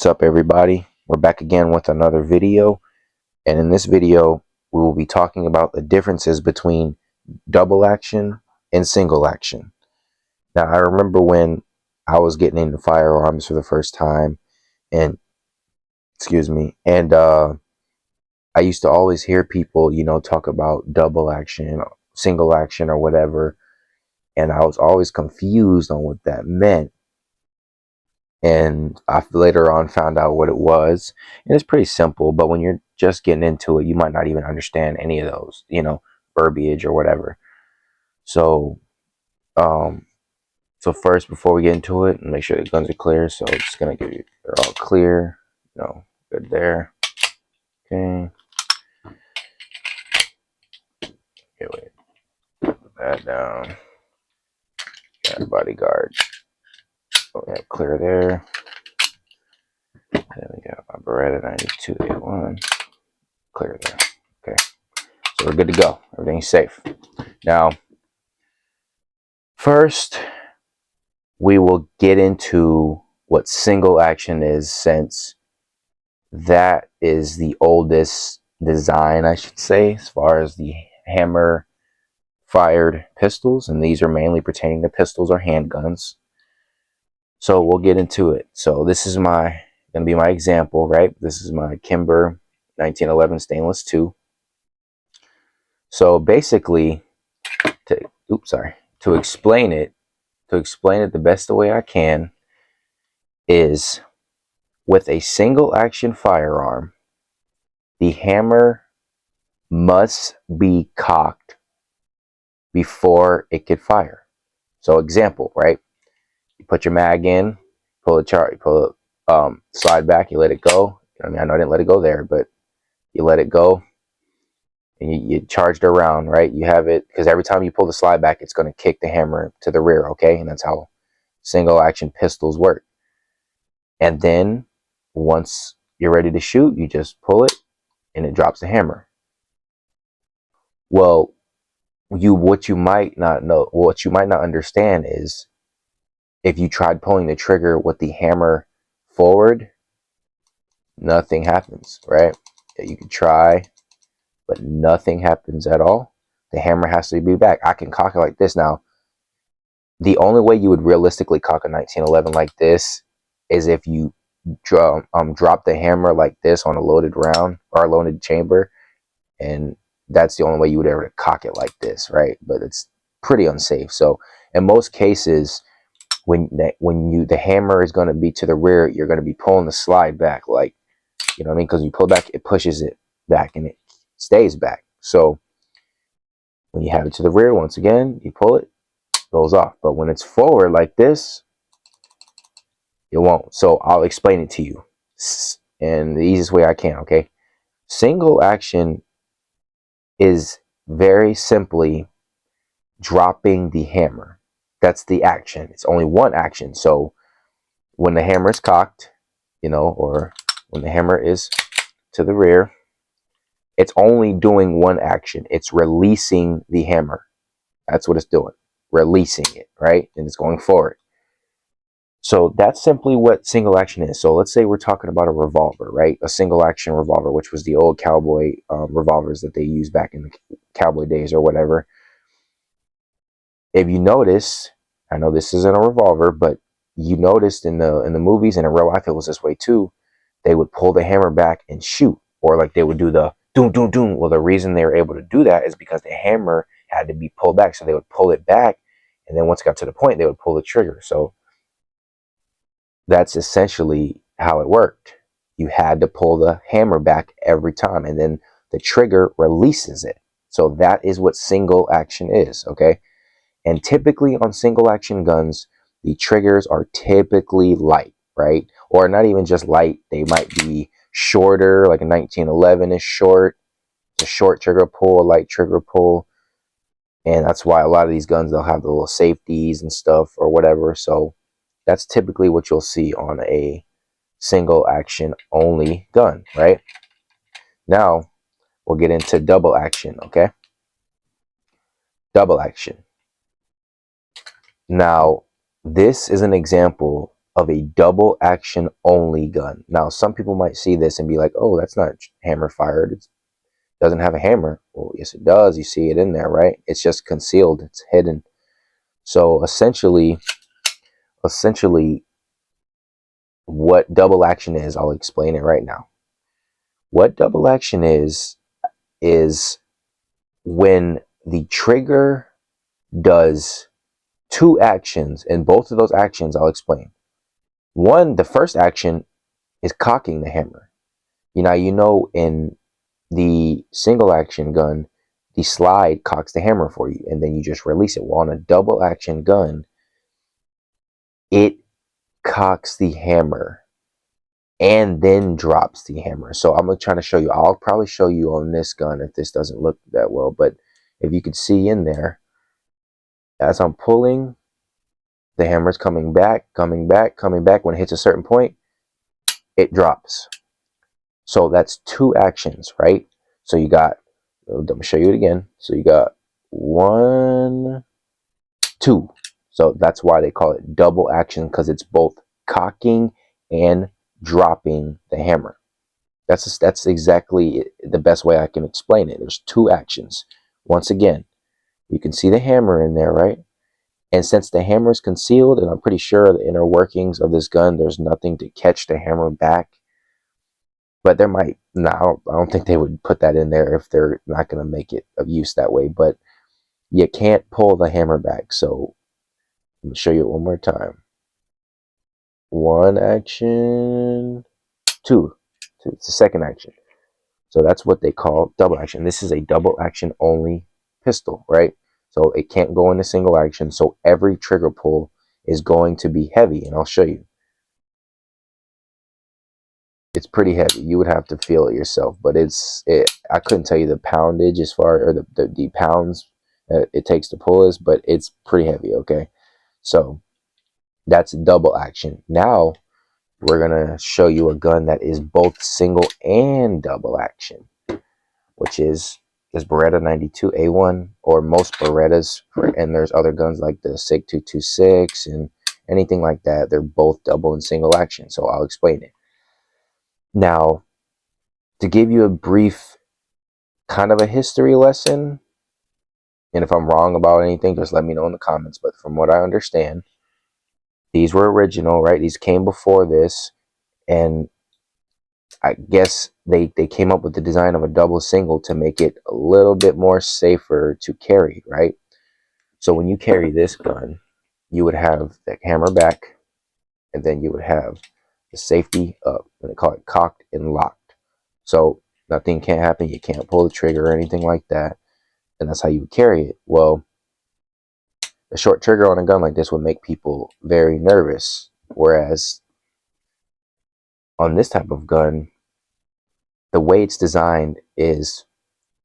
What's up, everybody? We're back again with another video, and in this video we will be talking about the differences between double action and single action. Now, I remember when I was getting into firearms for the first time, and I used to always hear people, talk about double action, single action, or whatever, and I was always confused on what that meant. And I later on found out what it was. And it's pretty simple, but when you're just getting into it, you might not even understand any of those, verbiage or whatever. So, first, before we get into it, make sure the guns are clear. So it's just gonna give you, they're all clear. Good there. Okay. Okay, wait. Put that down. Got a bodyguard. Oh, yeah, clear there. Then we got my Beretta 92A1. Clear there. Okay. So we're good to go. Everything's safe. Now, first, we will get into what single action is, since that is the oldest design, I should say, as far as the hammer fired pistols, and these are mainly pertaining to pistols or handguns. So we'll get into it. So this is gonna be my example, right? This is my Kimber 1911 stainless 2. So basically, to explain it the best way I can is, with a single action firearm, the hammer must be cocked before it could fire. So example, right? You put your mag in, slide back, you let it go. I know I didn't let it go there, but you let it go and you charge the round, right? You have it, because every time you pull the slide back, it's going to kick the hammer to the rear, okay? And that's how single action pistols work. And then once you're ready to shoot, you just pull it and it drops the hammer. Well, what you might not understand is, if you tried pulling the trigger with the hammer forward, nothing happens, right? You can try, but nothing happens at all. The hammer has to be back. I can cock it like this. Now, the only way you would realistically cock a 1911 like this is if you drop the hammer like this on a loaded round or a loaded chamber, and that's the only way you would ever cock it like this, right? But it's pretty unsafe. So in most cases, when the hammer is going to be to the rear, you're going to be pulling the slide back, like, you know what I mean? Because you pull back, it pushes it back and it stays back. So when you have it to the rear, once again, you pull it, goes off. But when it's forward like this, it won't. So I'll explain it to you in the easiest way I can, okay? Single action is very simply dropping the hammer. That's the action. It's only one action. So when the hammer is cocked, or when the hammer is to the rear, it's only doing one action. It's releasing the hammer. That's what it's doing. Releasing it, right? And it's going forward. So that's simply what single action is. So let's say we're talking about a revolver, right? A single action revolver, which was the old cowboy revolvers that they used back in the cowboy days or whatever. If you notice, I know this isn't a revolver, but you noticed in the movies and in real life it was this way too. They would pull the hammer back and shoot, or like they would do the doom doom doom. Well, the reason they were able to do that is because the hammer had to be pulled back. So they would pull it back, and then once it got to the point, they would pull the trigger. So that's essentially how it worked. You had to pull the hammer back every time, and then the trigger releases it. So that is what single action is, okay? And typically on single action guns, the triggers are typically light, right? Or not even just light. They might be shorter, like a 1911 is short. It's a short trigger pull, a light trigger pull. And that's why a lot of these guns, they'll have the little safeties and stuff or whatever. So that's typically what you'll see on a single action only gun, right? Now, we'll get into double action, okay? Double action. Now, this is an example of a double action only gun. Now, some people might see this and be like, oh, that's not hammer fired. It doesn't have a hammer. Well, yes, it does. You see it in there, right? It's just concealed. It's hidden. So essentially, what double action is, I'll explain it right now. What double action is when the trigger does two actions, and both of those actions I'll explain. One, the first action is cocking the hammer. You know, in the single action gun, the slide cocks the hammer for you, and then you just release it. Well, on a double action gun, it cocks the hammer and then drops the hammer. So I'm trying to show you. I'll probably show you on this gun if this doesn't look that well, but if you could see in there, as I'm pulling, the hammer's coming back, coming back, coming back. When it hits a certain point, it drops. So that's two actions, right? So you got, let me show you it again. So you got 1, 2. So that's why they call it double action, because it's both cocking and dropping the hammer. That's exactly the best way I can explain it. There's two actions. Once again, you can see the hammer in there, right? And since the hammer is concealed, and I'm pretty sure the inner workings of this gun, there's nothing to catch the hammer back. But there might, no, I don't think they would put that in there if they're not going to make it of use that way. But you can't pull the hammer back. So let me show you it one more time. 1 action, 2. It's the second action. So that's what they call double action. This is a double action only pistol, right? So it can't go into single action. So every trigger pull is going to be heavy, and I'll show you. It's pretty heavy. You would have to feel it yourself, but I couldn't tell you the poundage as far, or the pounds it takes to pull this, but it's pretty heavy. Okay, so that's double action. Now we're gonna show you a gun that is both single and double action, which is this Beretta 92A1, or most Berettas, and there's other guns like the SIG 226 and anything like that. They're both double and single action. So I'll explain it. Now, to give you a brief kind of a history lesson, and if I'm wrong about anything, just let me know in the comments. But from what I understand, these were original, right? These came before this, and I guess they came up with the design of a double single to make it a little bit more safer to carry, right? So when you carry this gun, you would have the hammer back, and then you would have the safety up, and they call it cocked and locked. So nothing can happen. You can't pull the trigger or anything like that, and that's how you would carry it. Well, a short trigger on a gun like this would make people very nervous, whereas on this type of gun, the way it's designed is,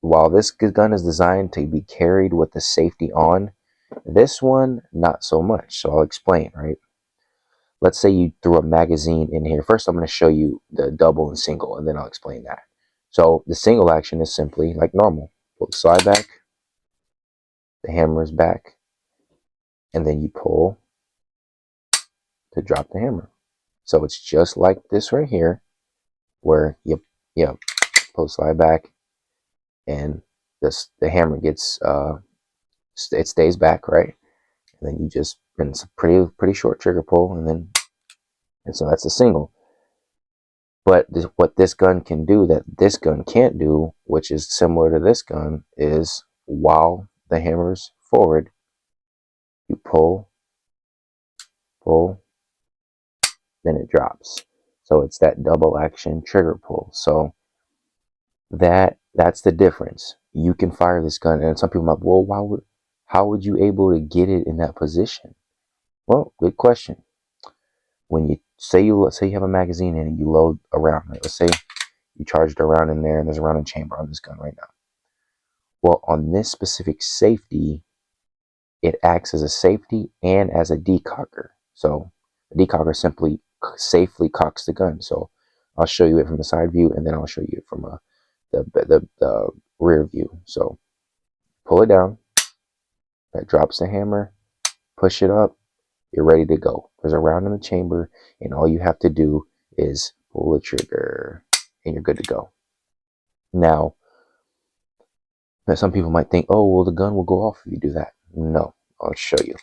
while this gun is designed to be carried with the safety on, this one, not so much. So I'll explain, right? Let's say you threw a magazine in here. First, I'm going to show you the double and single, and then I'll explain that. So the single action is simply like normal. Pull the slide back, the hammer is back, and then you pull to drop the hammer. So it's just like this right here, where you pull the slide back, and the hammer gets it stays back, right? And then you just, and it's a pretty short trigger pull, and so that's a single. But what this gun can do that this gun can't do, which is similar to this gun, is while the hammer's forward, you pull, then it drops. So it's that double action trigger pull. So that's the difference. You can fire this gun, and some people might, well, how would you able to get it in that position? Well, good question. When you say you have a magazine in and you load a round, right? Let's say you charged a round in there, and there's a round in chamber on this gun right now. Well, on this specific safety, it acts as a safety and as a decocker. So the decocker simply safely cocks the gun. So I'll show you it from the side view, and then I'll show you it from the rear view. So pull it down, that drops the hammer, push it up, You're ready to go. There's a round in the chamber, and all you have to do is pull the trigger, and you're good to go. Now some people might think, oh, well, the gun will go off if you do that. No, I'll show you.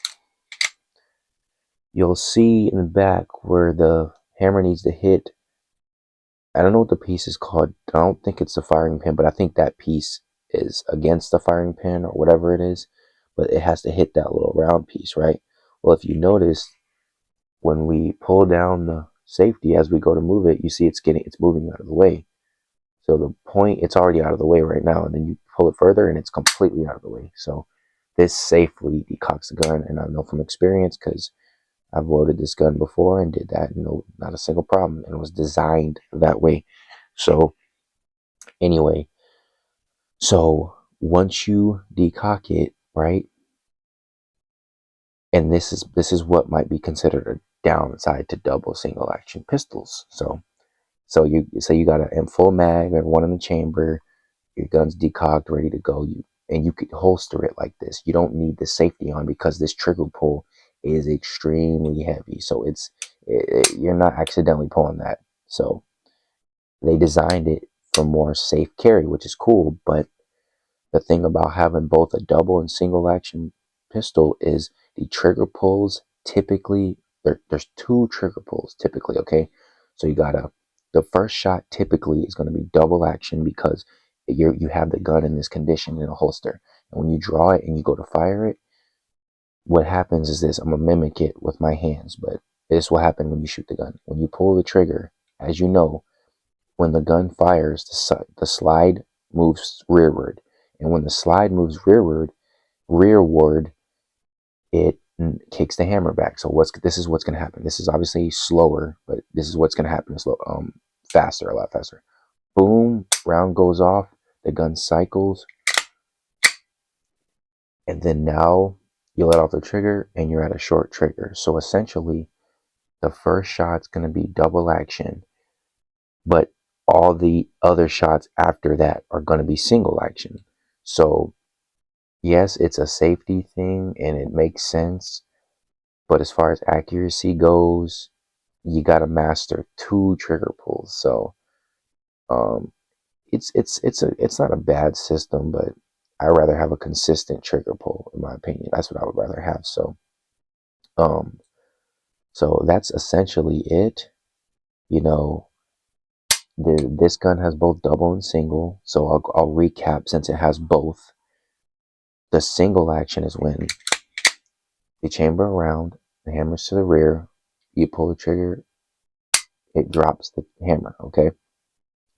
You'll see in the back where the hammer needs to hit. I don't know what the piece is called. I don't think it's the firing pin, but I think that piece is against the firing pin or whatever it is. But it has to hit that little round piece, right? Well, if you notice, when we pull down the safety as we go to move it, you see it's moving out of the way. So the point, it's already out of the way right now, and then you pull it further and it's completely out of the way. So this safely decocks the gun, and I know from experience because I've loaded this gun before and did that. No, not a single problem, and it was designed that way. So anyway, so once you decock it, right, and this is what might be considered a downside to double single action pistols. So you got a full mag and one in the chamber, your gun's decocked, ready to go. And you could holster it like this. You don't need the safety on because this trigger pull is extremely heavy. So you're not accidentally pulling that. So they designed it for more safe carry, which is cool. But the thing about having both a double and single action pistol is the trigger pulls typically, there's two trigger pulls typically, okay? So the first shot typically is going to be double action because you have the gun in this condition in a holster. And when you draw it and you go to fire it, what happens is this. I'm going to mimic it with my hands, but this will happen when you shoot the gun. When you pull the trigger, as you know, when the gun fires, the slide moves rearward. And when the slide moves rearward, it kicks the hammer back. So this is what's going to happen. This is obviously slower, but this is what's going to happen. Faster, a lot faster. Boom, round goes off. The gun cycles. And then now you let off the trigger and you're at a short trigger. So essentially, the first shot's going to be double action, but all the other shots after that are going to be single action. So yes, it's a safety thing and it makes sense, but as far as accuracy goes, you got to master two trigger pulls. So it's not a bad system, but I'd rather have a consistent trigger pull, in my opinion. That's what I would rather have. So that's essentially it. You know, this gun has both double and single. So I'll recap since it has both. The single action is when the chamber around, the hammer's to the rear, you pull the trigger, it drops the hammer, okay?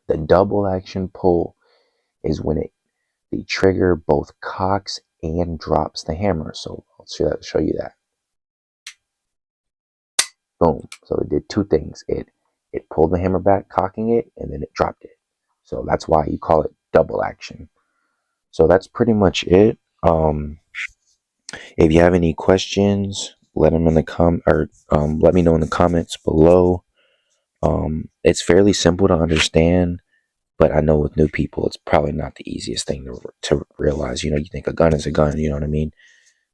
The double action pull is when the trigger both cocks and drops the hammer. So I'll show you that. Boom. So it did two things. It pulled the hammer back, cocking it, and then it dropped it. So that's why you call it double action. So that's pretty much it. If you have any questions, let them in the let me know in the comments below. It's fairly simple to understand, but I know with new people, it's probably not the easiest thing to realize. You know, you think a gun is a gun. You know what I mean?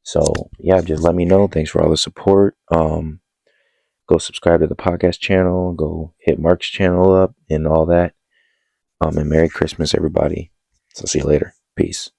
So yeah, just let me know. Thanks for all the support. Go subscribe to the podcast channel. Go hit Mark's channel up and all that. And Merry Christmas, everybody. So see you later. Peace.